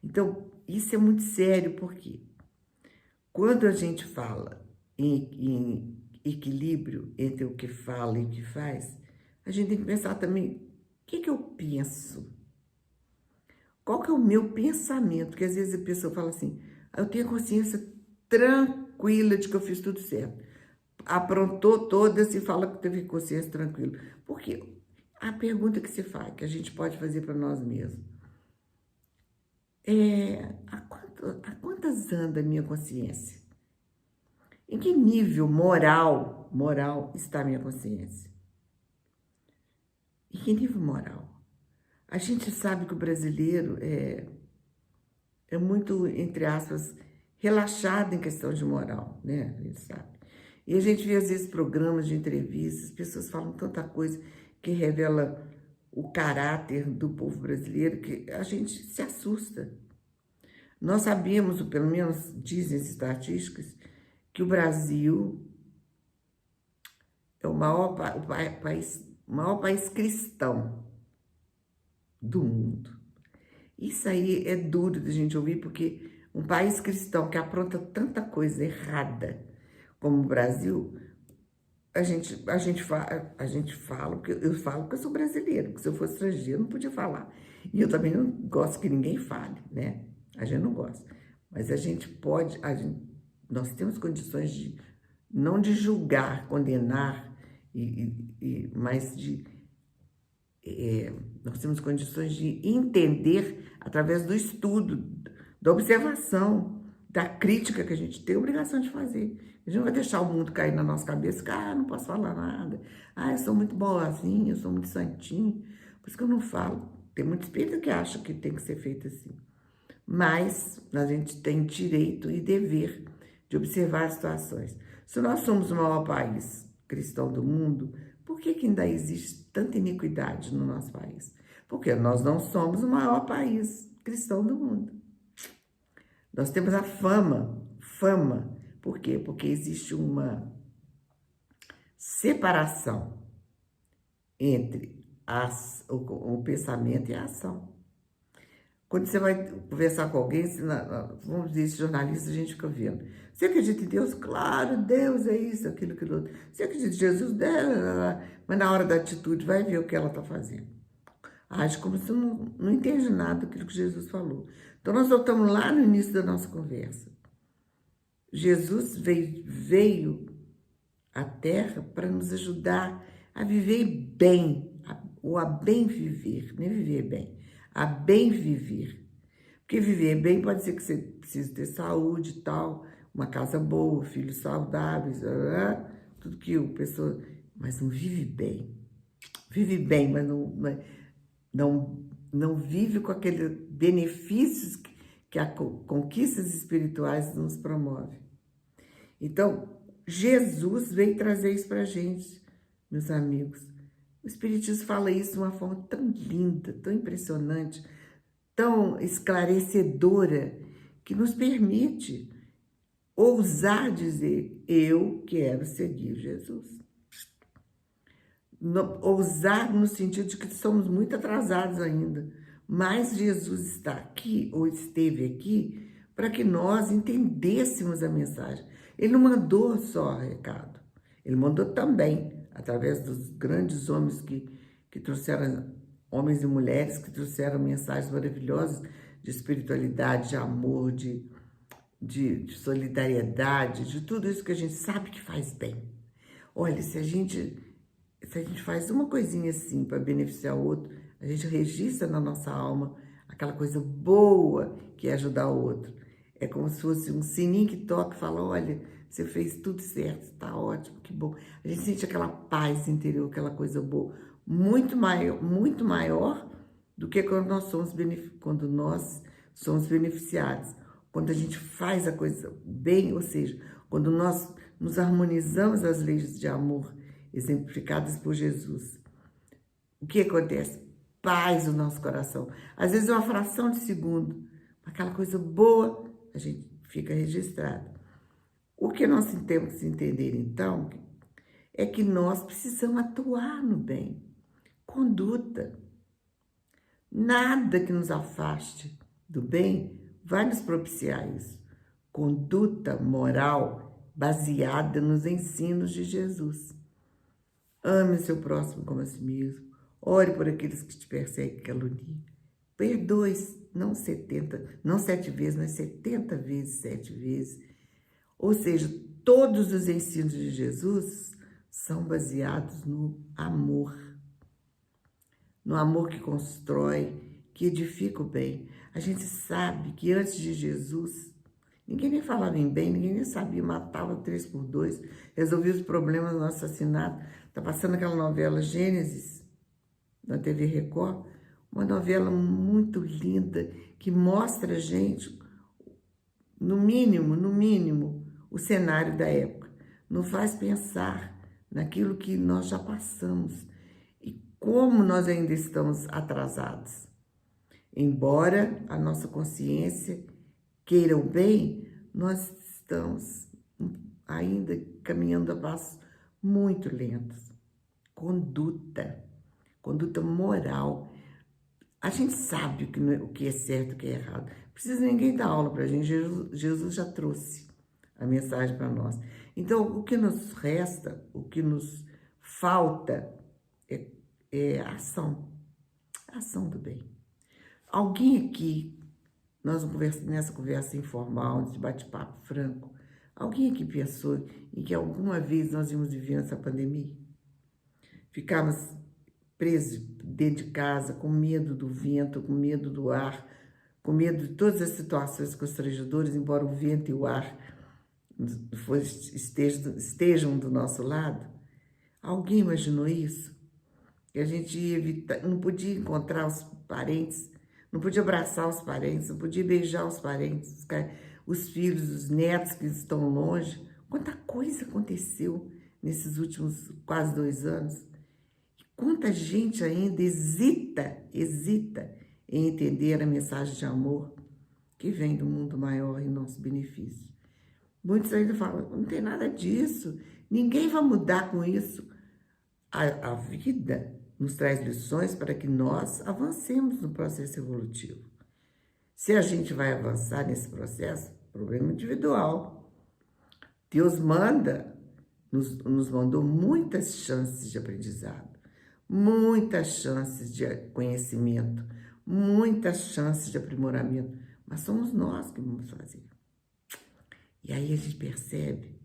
Então, isso é muito sério, porque quando a gente fala em equilíbrio entre o que fala e o que faz, a gente tem que pensar também, o que eu penso? Qual que é o meu pensamento? Porque às vezes a pessoa fala assim, eu tenho a consciência tranquila de que eu fiz tudo certo. Aprontou todas e fala que teve consciência tranquila. Por quê? A pergunta que se faz, que a gente pode fazer para nós mesmos, a quantas anda a minha consciência? Em que nível moral está a minha consciência? Em que nível moral? A gente sabe que o brasileiro é muito, entre aspas, relaxado em questão de moral, né? A gente sabe. E a gente vê, às vezes, programas de entrevistas, pessoas falam tanta coisa que revela o caráter do povo brasileiro, que a gente se assusta. Nós sabemos, ou pelo menos dizem as estatísticas, que o Brasil é o maior país cristão do mundo. Isso aí é duro de a gente ouvir, porque um país cristão que apronta tanta coisa errada como o Brasil, a gente fala, porque eu falo porque eu sou brasileiro, porque se eu fosse estrangeiro eu não podia falar. E eu também não gosto que ninguém fale, né? A gente não gosta. Mas a gente pode, nós temos condições de, não de julgar, condenar, mas nós temos condições de entender através do estudo, da observação, da crítica que a gente tem a obrigação de fazer. A gente não vai deixar o mundo cair na nossa cabeça, que não posso falar nada. Eu sou muito boazinha, eu sou muito santinho. Por isso que eu não falo. Tem muito espírito que acha que tem que ser feito assim. Mas a gente tem direito e dever de observar as situações. Se nós somos o maior país cristão do mundo, por que ainda existe tanta iniquidade no nosso país? Porque nós não somos o maior país cristão do mundo. Nós temos a fama. Por quê? Porque existe uma separação entre o pensamento e a ação. Quando você vai conversar com alguém, vamos dizer, esse jornalista, a gente fica vendo. Você acredita em Deus? Claro, Deus é isso, aquilo, outro. Você acredita em Jesus? Mas na hora da atitude, vai ver o que ela está fazendo. Age como se não entende nada daquilo que Jesus falou. Então, nós voltamos lá no início da nossa conversa. Jesus veio à Terra para nos ajudar a viver bem, ou a bem viver, nem viver bem, a bem viver. Porque viver bem pode ser que você precise ter saúde e tal, uma casa boa, filhos saudáveis, tudo que a pessoa... Mas não vive bem. Vive bem, mas não vive com aqueles benefícios que as conquistas espirituais nos promovem. Então, Jesus veio trazer isso para a gente, meus amigos. O Espiritismo fala isso de uma forma tão linda, tão impressionante. tão esclarecedora que nos permite ousar dizer: eu quero seguir Jesus. Ousar no sentido de que somos muito atrasados ainda, mas Jesus está aqui, ou esteve aqui, para que nós entendêssemos a mensagem. Ele não mandou só recado, ele mandou também, através dos grandes homens que trouxeram, homens e mulheres que trouxeram mensagens maravilhosas de espiritualidade, de amor, de solidariedade, de tudo isso que a gente sabe que faz bem. Olha, se a gente faz uma coisinha assim para beneficiar o outro, a gente registra na nossa alma aquela coisa boa que é ajudar o outro. É como se fosse um sininho que toca e fala: olha, você fez tudo certo, está ótimo, que bom. A gente sente aquela paz interior, aquela coisa boa, muito maior do que quando nós somos beneficiados. Quando a gente faz a coisa bem, ou seja, quando nós nos harmonizamos às leis de amor exemplificadas por Jesus. O que acontece? Paz no nosso coração. Às vezes, uma fração de segundo, aquela coisa boa, a gente fica registrado. O que nós temos que entender, então, é que nós precisamos atuar no bem. Conduta. Nada que nos afaste do bem vai nos propiciar isso. Conduta moral baseada nos ensinos de Jesus. Ame o seu próximo como a si mesmo. Ore por aqueles que te perseguem e caluniam. Perdoe, não 7 vezes, mas 70 vezes, 7 vezes. Ou seja, todos os ensinos de Jesus são baseados no amor. No amor que constrói, que edifica o bem. A gente sabe que antes de Jesus, ninguém nem falava em bem, ninguém nem sabia, matava 3 por 2, resolvia os problemas no assassinato. Está passando aquela novela Gênesis, na TV Record, uma novela muito linda, que mostra a gente, no mínimo, o cenário da época. Nos faz pensar naquilo que nós já passamos e como nós ainda estamos atrasados. Embora a nossa consciência queira o bem, nós estamos ainda caminhando a passos muito lentos. Conduta moral. A gente sabe o que é certo e o que é errado. Não precisa ninguém dar aula para a gente. Jesus já trouxe a mensagem para nós. Então, o que nos resta, o que nos falta é a ação. A ação do bem. Alguém aqui, nessa conversa informal, nesse bate-papo franco, alguém aqui pensou em que alguma vez nós íamos viver essa pandemia? Ficamos presos dentro de casa, com medo do vento, com medo do ar, com medo de todas as situações constrangedoras, embora o vento e o ar estejam do nosso lado. Alguém imaginou isso? Que a gente ia evitar, não podia encontrar os parentes, não podia abraçar os parentes, não podia beijar os parentes, os filhos, os netos que estão longe. Quanta coisa aconteceu nesses últimos quase 2 anos. Quanta gente ainda hesita em entender a mensagem de amor que vem do mundo maior em nosso benefício. Muitos ainda falam: não tem nada disso, ninguém vai mudar com isso. A vida nos traz lições para que nós avancemos no processo evolutivo. Se a gente vai avançar nesse processo, problema individual. Deus nos mandou muitas chances de aprendizado, muitas chances de conhecimento, muitas chances de aprimoramento, mas somos nós que vamos fazer. E aí a gente percebe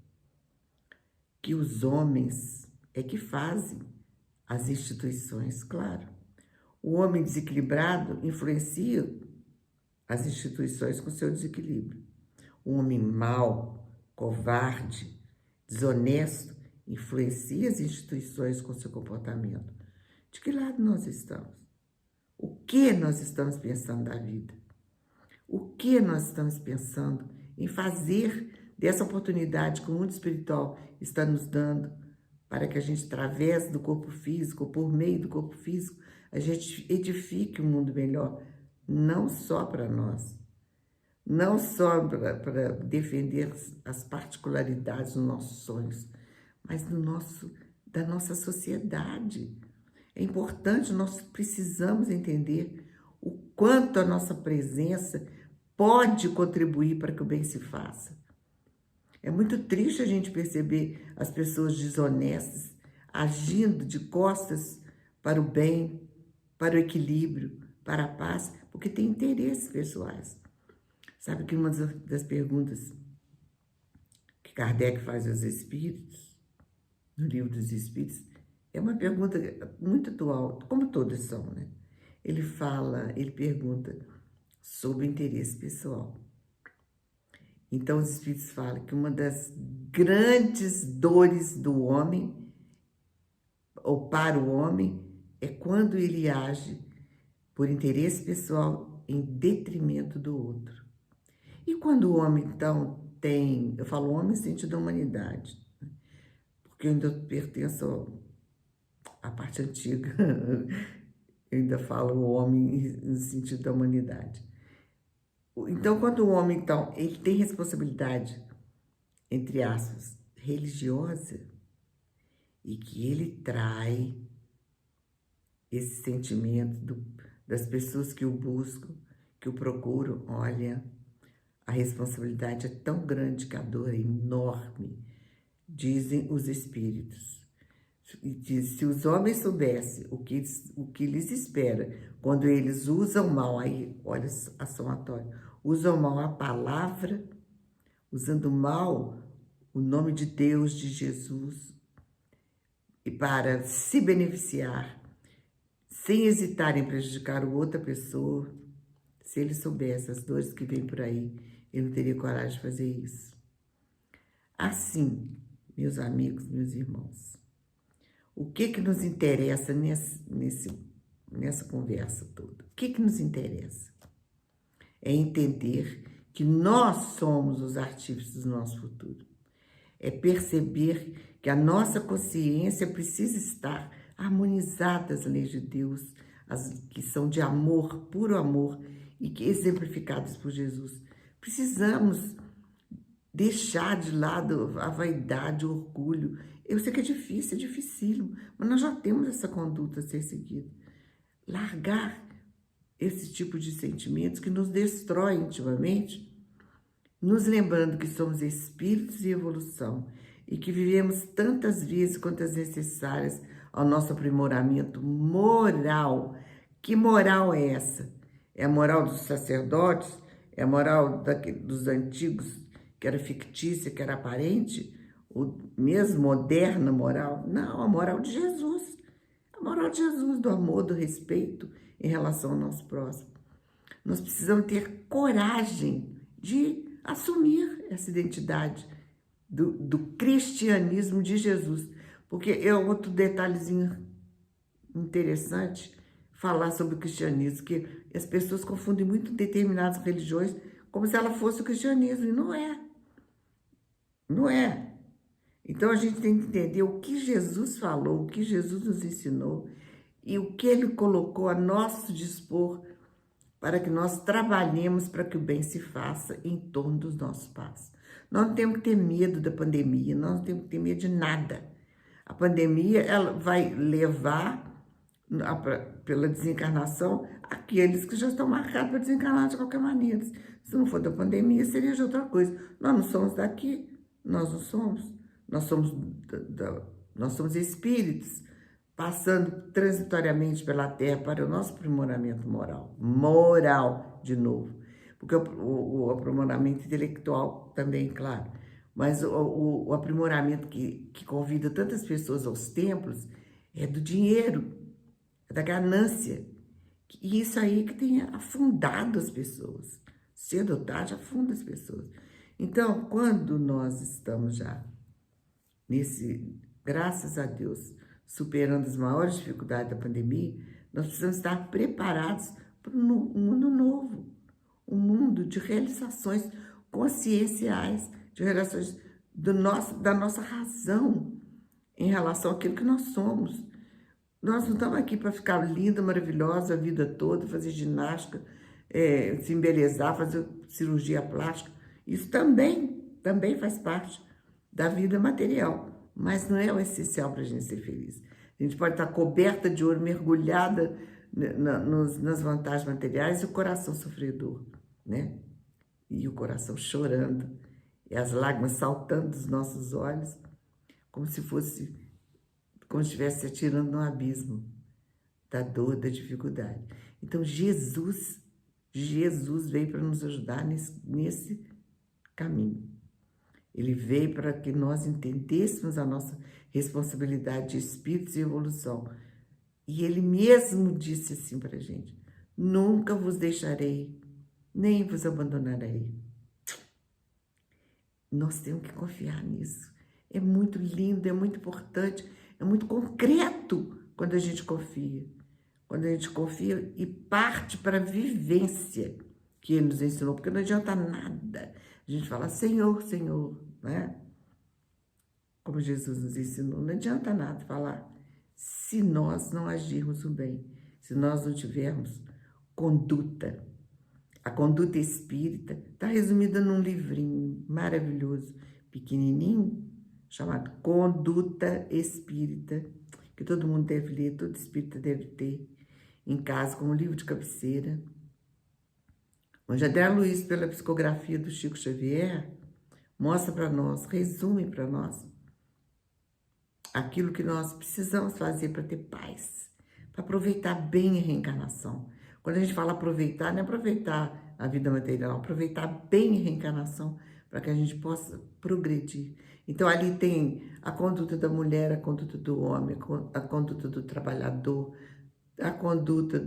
que os homens é que fazem as instituições, claro. O homem desequilibrado influencia as instituições com seu desequilíbrio. O homem mau, covarde, desonesto, influencia as instituições com seu comportamento. De que lado nós estamos? O que nós estamos pensando da vida? O que nós estamos pensando em fazer dessa oportunidade que o mundo espiritual está nos dando para que a gente, através do corpo físico, por meio do corpo físico, a gente edifique um mundo melhor não só para nós, não só para defender as particularidades dos nossos sonhos, mas da nossa sociedade. É importante, nós precisamos entender o quanto a nossa presença pode contribuir para que o bem se faça. É muito triste a gente perceber as pessoas desonestas agindo de costas para o bem, para o equilíbrio, para a paz, porque tem interesses pessoais. Sabe que uma das perguntas que Kardec faz aos espíritos, no Livro dos Espíritos, é uma pergunta muito atual, como todas são, né? Ele pergunta sobre o interesse pessoal. Então, os Espíritos falam que uma das grandes dores do homem, ou para o homem, é quando ele age por interesse pessoal em detrimento do outro. E quando o homem, então, eu falo homem no sentido da humanidade, né? Porque eu ainda pertenço à parte antiga, eu ainda falo o homem no sentido da humanidade. Então, quando o homem, então, ele tem responsabilidade, entre aspas, religiosa, e que ele trai esse sentimento das pessoas que o buscam, que o procuram, olha, a responsabilidade é tão grande que a dor é enorme, dizem os espíritos. E diz, se os homens soubessem o que lhes espera quando eles usam mal, aí, olha a somatória, usam mal a palavra, usando mal o nome de Deus, de Jesus, e para se beneficiar, sem hesitar em prejudicar outra pessoa, se ele soubesse as dores que vêm por aí, ele não teria coragem de fazer isso. Assim, meus amigos, meus irmãos, o que nos interessa nessa conversa toda? O que nos interessa? É entender que nós somos os artífices do nosso futuro. É perceber que a nossa consciência precisa estar harmonizada às leis de Deus, as que são de amor, puro amor, e que exemplificadas por Jesus. Precisamos deixar de lado a vaidade, o orgulho. Eu sei que é dificílimo, mas nós já temos essa conduta a ser seguida. Largar esse tipo de sentimentos que nos destrói intimamente, nos lembrando que somos espíritos em evolução e que vivemos tantas vezes quantas necessárias ao nosso aprimoramento moral. Que moral é essa? É a moral dos sacerdotes? É a moral dos antigos, que era fictícia, que era aparente? Ou mesmo moderna moral? Não, a moral de Jesus. A moral de Jesus, do amor, do respeito em relação ao nosso próximo. Nós precisamos ter coragem de assumir essa identidade do cristianismo de Jesus. Porque é outro detalhezinho interessante falar sobre o cristianismo, que as pessoas confundem muito determinadas religiões como se ela fosse o cristianismo, e não é. Não é. Então a gente tem que entender o que Jesus falou, o que Jesus nos ensinou e o que ele colocou a nosso dispor para que nós trabalhemos para que o bem se faça em torno dos nossos passos. Nós não temos que ter medo da pandemia, nós não temos que ter medo de nada. A pandemia, ela vai levar, pela desencarnação, aqueles que já estão marcados para desencarnar de qualquer maneira. Se não for da pandemia, seria de outra coisa. Nós não somos daqui, nós não somos. Nós somos espíritos, passando transitoriamente pela Terra para o nosso aprimoramento moral. Moral, de novo. Porque o aprimoramento intelectual também, claro. Mas o aprimoramento que convida tantas pessoas aos templos é do dinheiro, é da ganância. E isso aí que tem afundado as pessoas. Cedo ou tarde afunda as pessoas. Então, quando nós estamos já graças a Deus, superando as maiores dificuldades da pandemia, nós precisamos estar preparados para um mundo novo, um mundo de realizações conscienciais, de realizações da nossa razão em relação àquilo que nós somos. Nós não estamos aqui para ficar linda, maravilhosa a vida toda, fazer ginástica. se embelezar, fazer cirurgia plástica. Isso também faz parte da vida material, mas não é o essencial para a gente ser feliz. A gente pode estar coberta de ouro, mergulhada nas vantagens materiais e o coração sofredor, né? E o coração chorando, e as lágrimas saltando dos nossos olhos, como se estivesse atirando no abismo da dor, da dificuldade. Então, Jesus veio para nos ajudar nesse caminho. Ele veio para que nós entendêssemos a nossa responsabilidade de espíritos e evolução. E ele mesmo disse assim para a gente: nunca vos deixarei, nem vos abandonarei. Nós temos que confiar nisso. É muito lindo, é muito importante, é muito concreto quando a gente confia. Quando a gente confia e parte para a vivência que ele nos ensinou, porque não adianta nada a gente falar Senhor, Senhor, né? Como Jesus nos ensinou, não adianta nada falar se nós não agirmos o bem, se nós não tivermos conduta. A conduta espírita está resumida num livrinho maravilhoso, pequenininho, chamado Conduta Espírita, que todo mundo deve ler, todo espírita deve ter em casa como livro de cabeceira. Onde André Luiz, pela psicografia do Chico Xavier, mostra para nós, resume para nós aquilo que nós precisamos fazer para ter paz, para aproveitar bem a reencarnação. Quando a gente fala aproveitar, não é aproveitar a vida material, aproveitar bem a reencarnação para que a gente possa progredir. Então, ali tem a conduta da mulher, a conduta do homem, a conduta do trabalhador, a conduta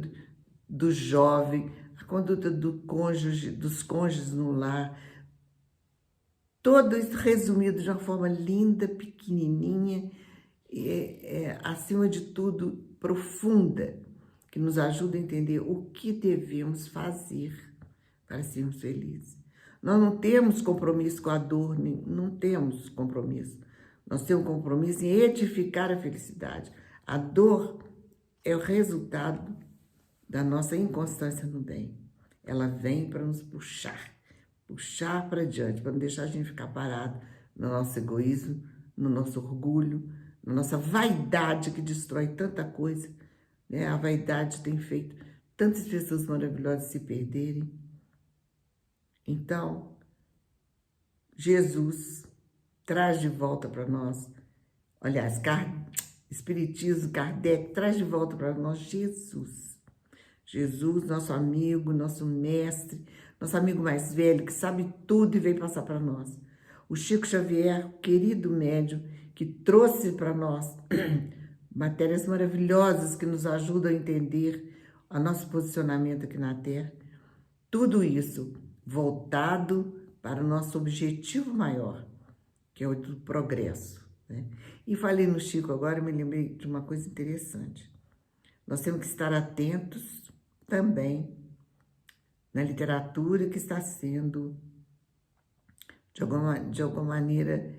do jovem, a conduta dos cônjuges no lar. Todo isso resumido de uma forma linda, pequenininha, acima de tudo, profunda, que nos ajuda a entender o que devemos fazer para sermos felizes. Nós não temos compromisso com a dor, não temos compromisso. Nós temos compromisso em edificar a felicidade. A dor é o resultado da nossa inconstância no bem. Ela vem para nos puxar para diante, para não deixar a gente ficar parado no nosso egoísmo, no nosso orgulho, na nossa vaidade que destrói tanta coisa, né? A vaidade tem feito tantas pessoas maravilhosas se perderem. Então, Jesus traz de volta para nós, aliás, Espiritismo, Kardec, traz de volta para nós Jesus. Jesus, nosso amigo, nosso mestre, nosso amigo mais velho, que sabe tudo e veio passar para nós. O Chico Xavier, querido médium, que trouxe para nós matérias maravilhosas que nos ajudam a entender o nosso posicionamento aqui na Terra. Tudo isso voltado para o nosso objetivo maior, que é o do progresso, né? E falei no Chico agora, me lembrei de uma coisa interessante. Nós temos que estar atentos também na literatura que está sendo, de alguma maneira,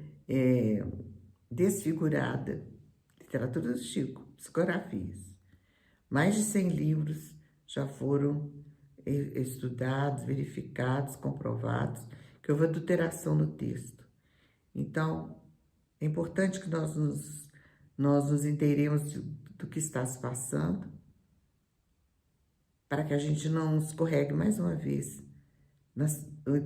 desfigurada. Literatura do Chico, psicografias. Mais de 100 livros já foram estudados, verificados, comprovados, que houve adulteração no texto. Então, é importante que nós nos inteiremos do que está se passando, para que a gente não escorregue mais uma vez,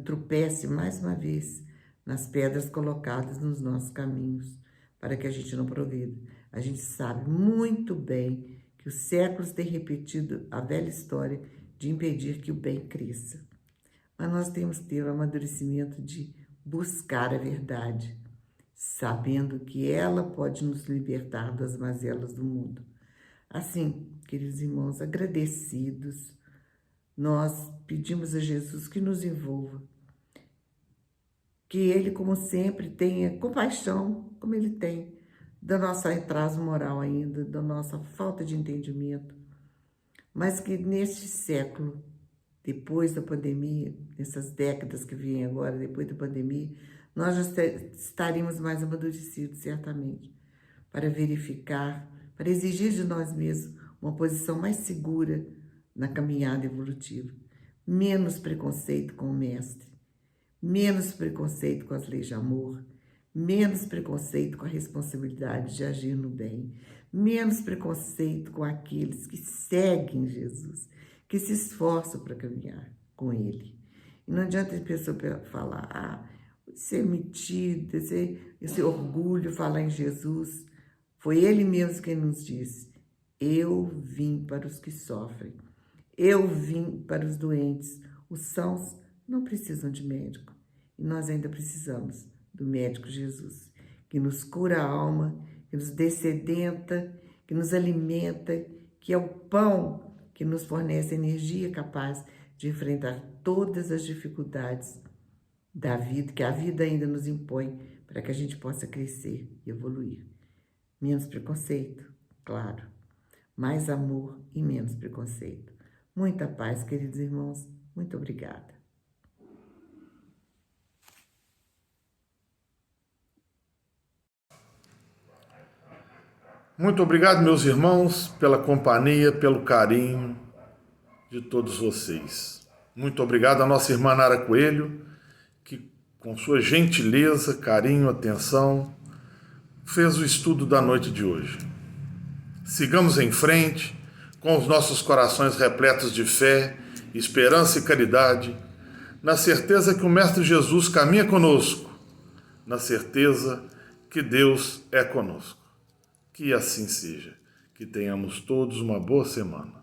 tropece mais uma vez nas pedras colocadas nos nossos caminhos, para que a gente não progrida. A gente sabe muito bem que os séculos têm repetido a velha história de impedir que o bem cresça. Mas nós temos que ter o amadurecimento de buscar a verdade, sabendo que ela pode nos libertar das mazelas do mundo. Assim, queridos irmãos, agradecidos, nós pedimos a Jesus que nos envolva, que Ele, como sempre, tenha compaixão, como Ele tem, da nossa atraso moral ainda, da nossa falta de entendimento, mas que neste século, depois da pandemia, nessas décadas que vêm agora, depois da pandemia, nós já estaremos mais amadurecidos, certamente, para verificar, para exigir de nós mesmos uma posição mais segura na caminhada evolutiva. menos preconceito com o Mestre, menos preconceito com as leis de amor, menos preconceito com a responsabilidade de agir no bem, menos preconceito com aqueles que seguem Jesus, que se esforçam para caminhar com Ele. E não adianta a pessoa falar, ser metida, esse orgulho, falar em Jesus. Foi Ele mesmo quem nos disse, eu vim para os que sofrem, eu vim para os doentes. Os sãos não precisam de médico, e nós ainda precisamos do médico Jesus, que nos cura a alma, que nos dessedenta, que nos alimenta, que é o pão que nos fornece energia capaz de enfrentar todas as dificuldades da vida, que a vida ainda nos impõe, para que a gente possa crescer e evoluir. Menos preconceito, claro, mais amor e menos preconceito. Muita paz, queridos irmãos, muito obrigada. Muito obrigado, meus irmãos, pela companhia, pelo carinho de todos vocês. Muito obrigado à nossa irmã Nara Coelho, que com sua gentileza, carinho, atenção, fez o estudo da noite de hoje. Sigamos em frente, com os nossos corações repletos de fé, esperança e caridade, na certeza que o Mestre Jesus caminha conosco, na certeza que Deus é conosco. Que assim seja. Que tenhamos todos uma boa semana.